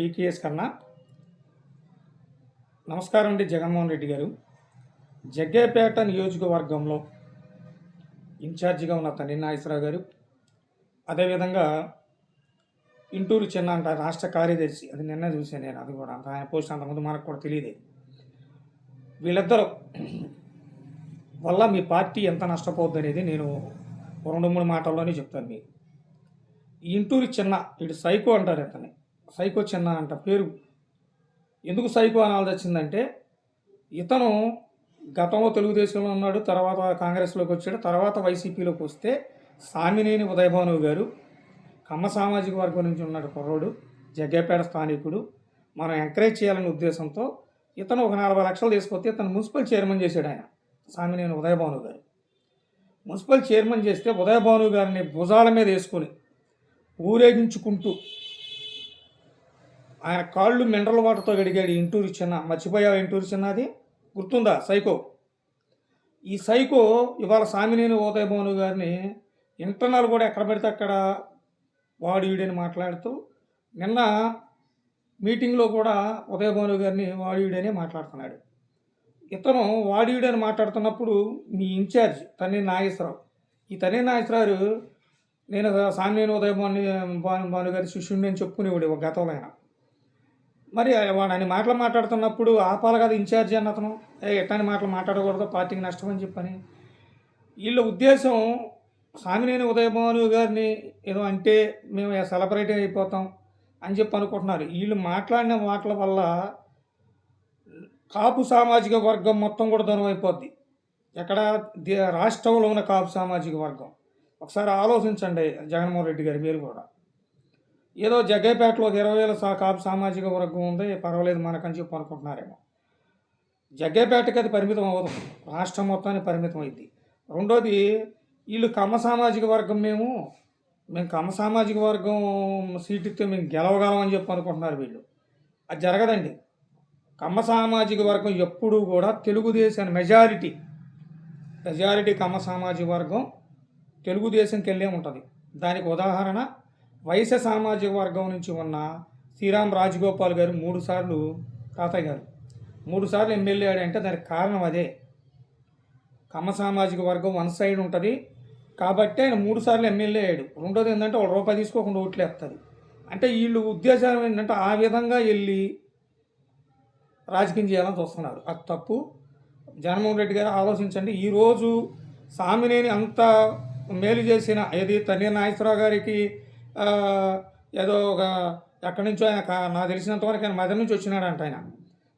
BKS కన్నా. నమస్కారం అండి జగన్మోహన్ రెడ్డి గారు. జగ్గయ్యపేట నియోజకవర్గంలో ఇన్ఛార్జిగా ఉన్న తన్ని నాగేశ్వరరావు గారు, అదేవిధంగా ఇంటూరు చిన్న అంట రాష్ట్ర కార్యదర్శి, అది నిన్న చూశాను నేను, అది కూడా ఆయన పోస్ట్ అంతకుముందు మనకు కూడా తెలియదు. వీళ్ళిద్దరూ వల్ల మీ పార్టీ ఎంత నష్టపోద్ది అనేది నేను 2-3 మాటల్లోనే చెప్తాను మీకు. ఇంటూరు చిన్న, ఇటు సైకో అంటారు ఇతన్ని, సైకో చిన్న అంట పేరు. ఎందుకు సైకో అనాల్సి వచ్చిందంటే, ఇతను గతంలో తెలుగుదేశంలో ఉన్నాడు, తర్వాత కాంగ్రెస్లోకి వచ్చాడు, తర్వాత వైసీపీలోకి వస్తే సామినేని ఉదయభాను గారు కమ్మ సామాజిక వర్గం నుంచి ఉన్నాడు కుర్రోడు, జగ్గయ్యపేట స్థానికుడు. మనం ఎంకరేజ్ చేయాలనే ఉద్దేశంతో ఇతను ఒక 40 లక్షలు తీసుకొస్తే ఇతను మున్సిపల్ చైర్మన్ చేశాడు. ఆయన సామినేని ఉదయభాను గారు మున్సిపల్ చైర్మన్ చేస్తే ఉదయభాను గారిని భుజాల మీద వేసుకొని ఊరేగించుకుంటూ ఆయన కాళ్ళు మినరల్ వాటర్తో గడిగాడు. ఇంటూరు చిన్న, మర్చిపోయావు ఇంటూరు చిన్న, అది గుర్తుందా? సైకో. ఈ సైకో ఇవాళ సామినేని ఉదయభాను గారిని ఇంటర్నల్ కూడా ఎక్కడ పడితే అక్కడ వాడు వీడని మాట్లాడుతూ, నిన్న మీటింగ్లో కూడా ఉదయభాను గారిని వాడు వీడని మాట్లాడుతున్నాడు. ఇతను వాడు వీడని మాట్లాడుతున్నప్పుడు మీ ఇన్ఛార్జ్ తన్ని నాగేశ్వరరావు, ఈ తన్ని నాగేశ్వరరావు నేను సామినేని ఉదయభాను గారి శిష్యుడిని అని చెప్పుకునేవాడు ఒక గతంలో. ఆయన మరి వాడు అని మాటలు మాట్లాడుతున్నప్పుడు ఆపాలి కదా ఇన్ఛార్జి అన్న అతను, ఎట్లాంటి మాటలు మాట్లాడకూడదు, పార్టీకి నష్టం అని చెప్పని. వీళ్ళ ఉద్దేశం సామినేని ఉదయభాను గారిని ఏదో అంటే మేము సెలబ్రేట్ అయిపోతాం అని చెప్పి అనుకుంటున్నారు. వీళ్ళు మాట్లాడిన మాటల వల్ల కాపు సామాజిక వర్గం మొత్తం కూడా దూరం అయిపోద్ది. ఎక్కడ రాష్ట్రంలో ఉన్న కాపు సామాజిక వర్గం ఒకసారి ఆలోచించండి జగన్మోహన్ రెడ్డి గారు. మీరు కూడా ఏదో జగ్గయ్యపేటలో 20,000 కాపు సామాజిక వర్గం ఉంది, పర్వాలేదు మనకని చెప్పి అనుకుంటున్నారేమో. జగ్గయ్యపేటకి అది పరిమితం అవ్వదు, రాష్ట్రం మొత్తానికి పరిమితం అయింది. రెండోది, వీళ్ళు కమ్మ సామాజిక వర్గం, మేము కమ్మ సామాజిక వర్గం సీట్ ఇస్తే మేము గెలవగలం అని చెప్పి అనుకుంటున్నారు వీళ్ళు. అది జరగదండి. కమ్మ సామాజిక వర్గం ఎప్పుడూ కూడా తెలుగుదేశాన్ని మెజారిటీ కమ్మ సామాజిక వర్గం తెలుగుదేశంకి వెళ్ళే ఉంటుంది. దానికి ఉదాహరణ వైశ్య సామాజిక వర్గం నుంచి ఉన్న శ్రీరామ్ రాజగోపాల్ గారు 3 సార్లు, తాతయ్య గారు 3 సార్లు ఎమ్మెల్యే అంటే దానికి కారణం అదే. కమ్మ సామాజిక వర్గం వన్ సైడ్ ఉంటుంది కాబట్టి ఆయన 3 సార్లు ఎమ్మెల్యే అయ్యాడు. రెండోది ఏంటంటే వాళ్ళు రూపాయి తీసుకోకుండా ఓట్లు వేస్తారు. అంటే వీళ్ళు ఉద్దేశం ఏంటంటే ఆ విధంగా వెళ్ళి రాజకీయం చేయాలని చూస్తున్నారు. అది తప్పు. జగన్మోహన్ రెడ్డి గారు ఆలోచించండి. ఈరోజు సామినేని అంత మేలు చేసిన ఏది తన్ని నాగేశ్వరరావు గారికి ఏదో ఒక ఎక్కడి నుంచో ఆయన నాకు తెలిసినంతవరకు ఆయన మదర్ నుంచి వచ్చినాడంట. ఆయన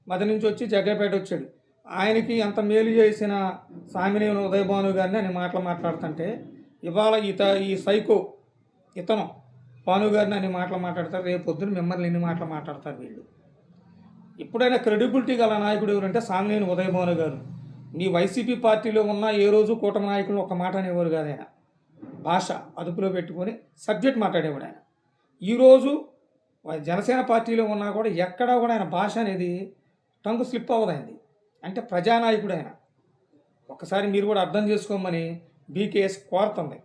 మదర్ నుంచి వచ్చి జగ్గయ్యపేట వచ్చాడు. ఆయనకి అంత మేలు చేసిన సామినేని ఉదయభాను గారిని అని మాట్లాడుతుంటే, ఇవాళ ఈ సైకో ఇతను భాను గారిని అని మాట్లాడతారు. రేపు పొద్దున మిమ్మల్ని ఎన్ని మాట్లాడతారు వీళ్ళు. ఇప్పుడైనా క్రెడిబిలిటీ గల నాయకుడు ఎవరంటే సామినేని ఉదయభాను గారు. మీ వైసీపీ పార్టీలో ఉన్న ఏ రోజు కూటమి నాయకులు ఒక మాట అనేవారు కాదు. ఆయన భాష అదుపులో పెట్టుకొని సబ్జెక్ట్ మాట్లాడేవాడు. ఆయన ఈరోజు జనసేన పార్టీలో ఉన్నా కూడా ఎక్కడా కూడా ఆయన భాష అనేది టంగు స్లిప్ అవ్వదైంది. అంటే ప్రజానాయకుడు ఆయన. ఒకసారి మీరు కూడా అర్థం చేసుకోమని బీకేఎస్ కోరుతుంది.